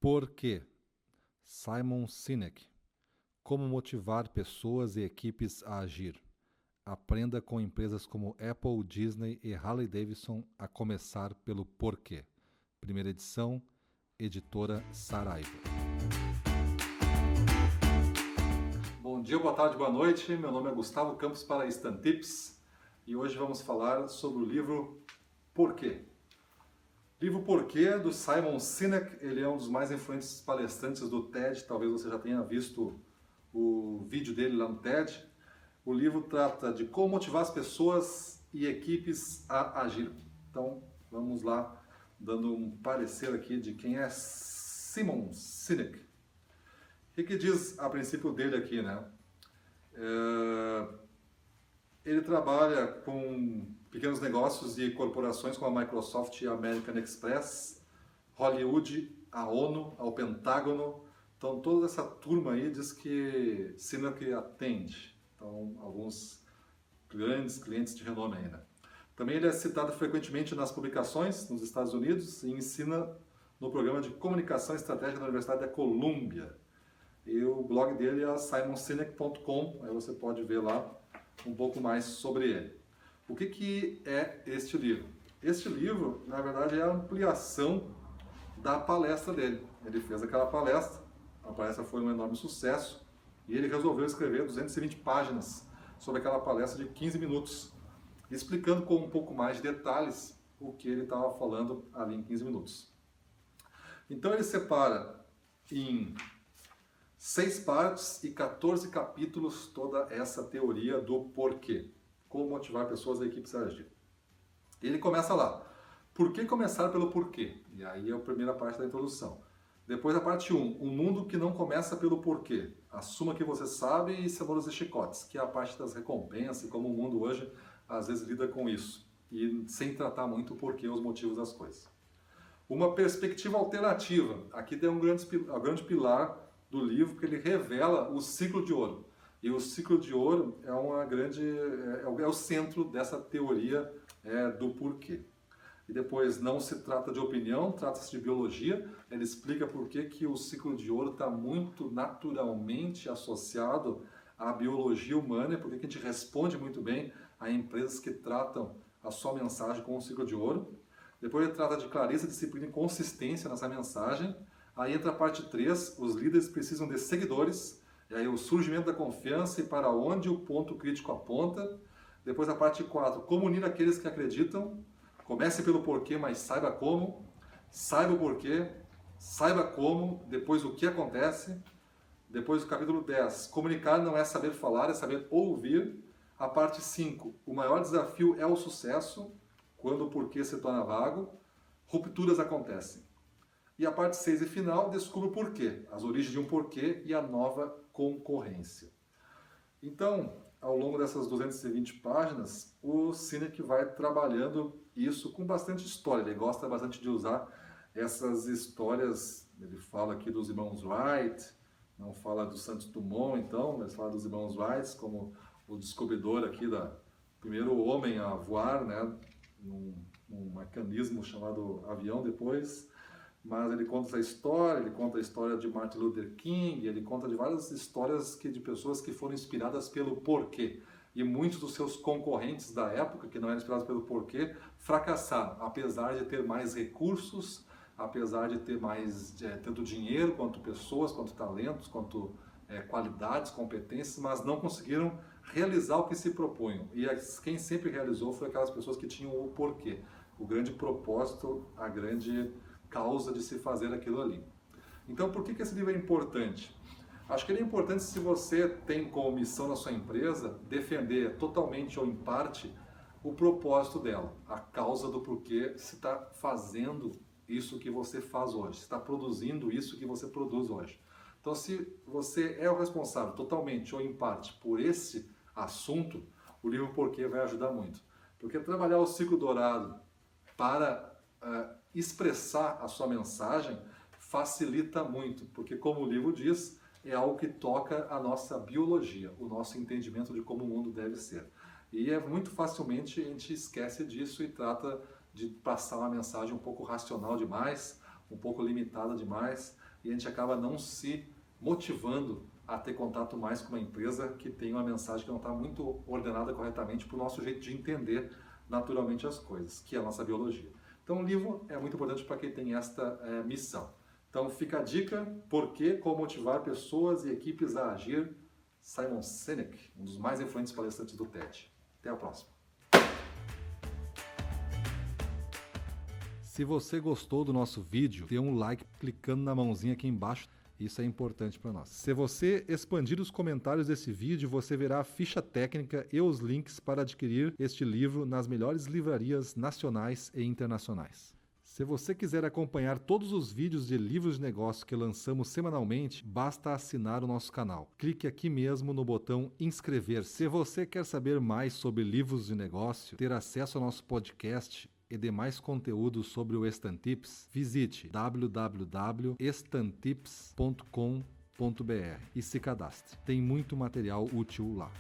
Por quê? Simon Sinek. Como motivar pessoas e equipes a agir. Aprenda com empresas como Apple, Disney e Harley-Davidson a começar pelo porquê. Primeira edição, editora Saraiva. Bom dia, boa tarde, boa noite. Meu nome é Gustavo Campos para Instant Tips e hoje vamos falar sobre o livro Porquê. Livro Porquê, do Simon Sinek. Ele é um dos mais influentes palestrantes do TED. Talvez você já tenha visto o vídeo dele lá no TED. O livro trata de como motivar as pessoas e equipes a agir. Então, vamos lá, dando um parecer aqui de quem é Simon Sinek. O que diz a princípio dele aqui, né? Ele trabalha com pequenos negócios e corporações como a Microsoft e a American Express, Hollywood, a ONU, ao Pentágono. Então, toda essa turma aí diz que Sinek atende. Então, alguns grandes clientes de renome ainda. Também ele é citado frequentemente nas publicações nos Estados Unidos e ensina no programa de comunicação estratégica da Universidade da Colômbia. E o blog dele é simonsinek.com, aí você pode ver lá um pouco mais sobre ele. O que é este livro? Este livro, na verdade, é a ampliação da palestra dele. Ele fez aquela palestra, a palestra foi um enorme sucesso, e ele resolveu escrever 220 páginas sobre aquela palestra de 15 minutos, explicando com um pouco mais de detalhes o que ele estava falando ali em 15 minutos. Então ele separa em 6 partes e 14 capítulos toda essa teoria do porquê. Como motivar pessoas e equipes a agir. Ele começa lá. Por que começar pelo porquê? E aí é a primeira parte da introdução. Depois a parte 1. Um mundo que não começa pelo porquê. Assuma que você sabe e cenouras e chicotes, que é a parte das recompensas e como o mundo hoje às vezes lida com isso. E sem tratar muito o porquê, os motivos das coisas. Uma perspectiva alternativa. Aqui tem um grande pilar do livro que ele revela o ciclo de ouro. E o ciclo de ouro é o centro dessa teoria do porquê. E depois, não se trata de opinião, trata-se de biologia. Ele explica por que o ciclo de ouro está muito naturalmente associado à biologia humana e por que a gente responde muito bem a empresas que tratam a sua mensagem com o ciclo de ouro. Depois ele trata de clareza, disciplina e consistência nessa mensagem. Aí entra a parte 3, os líderes precisam de seguidores. E aí o surgimento da confiança e para onde o ponto crítico aponta. Depois a parte 4, como unir aqueles que acreditam. Comece pelo porquê, mas saiba como. Saiba o porquê, saiba como, depois o que acontece. Depois o capítulo 10, comunicar não é saber falar, é saber ouvir. A parte 5, o maior desafio é o sucesso, quando o porquê se torna vago. Rupturas acontecem. E a parte 6 e final, descubra o porquê, as origens de um porquê e a nova concorrência. Então, ao longo dessas 220 páginas, o Sinek vai trabalhando isso com bastante história. Ele gosta bastante de usar essas histórias. Ele fala aqui dos irmãos Wright, não fala do Santos Dumont, então, mas fala dos irmãos Wright como o descobridor aqui da primeiro homem a voar, né, num mecanismo chamado avião depois. Mas ele conta essa história, ele conta a história de Martin Luther King, ele conta de várias histórias de pessoas que foram inspiradas pelo porquê. E muitos dos seus concorrentes da época, que não eram inspirados pelo porquê, fracassaram, apesar de ter mais recursos, apesar de ter mais tanto dinheiro, quanto pessoas, quanto talentos, quanto qualidades, competências, mas não conseguiram realizar o que se propunham. E quem sempre realizou foi aquelas pessoas que tinham o porquê, o grande propósito, a grande causa de se fazer aquilo ali. Então, por que esse livro é importante? Acho que ele é importante se você tem como missão na sua empresa defender totalmente ou em parte o propósito dela, a causa do porquê se está fazendo isso que você faz hoje, se está produzindo isso que você produz hoje. Então, se você é o responsável totalmente ou em parte por esse assunto, o livro Porquê vai ajudar muito. Porque trabalhar o ciclo dourado para expressar a sua mensagem facilita muito, porque como o livro diz, é algo que toca a nossa biologia, o nosso entendimento de como o mundo deve ser. E muito facilmente a gente esquece disso e trata de passar uma mensagem um pouco racional demais, um pouco limitada demais, e a gente acaba não se motivando a ter contato mais com uma empresa que tem uma mensagem que não está muito ordenada corretamente para o nosso jeito de entender naturalmente as coisas, que é a nossa biologia. Então o livro é muito importante para quem tem esta missão. Então fica a dica, por que como motivar pessoas e equipes a agir, Simon Sinek, um dos mais influentes palestrantes do TED. Até a próxima. Se você gostou do nosso vídeo, dê um like clicando na mãozinha aqui embaixo. Isso é importante para nós. Se você expandir os comentários desse vídeo, você verá a ficha técnica e os links para adquirir este livro nas melhores livrarias nacionais e internacionais. Se você quiser acompanhar todos os vídeos de livros de negócio que lançamos semanalmente, basta assinar o nosso canal. Clique aqui mesmo no botão inscrever-se. Se você quer saber mais sobre livros de negócio, ter acesso ao nosso podcast e demais conteúdos sobre o Estantips, visite www.estantips.com.br e se cadastre. Tem muito material útil lá.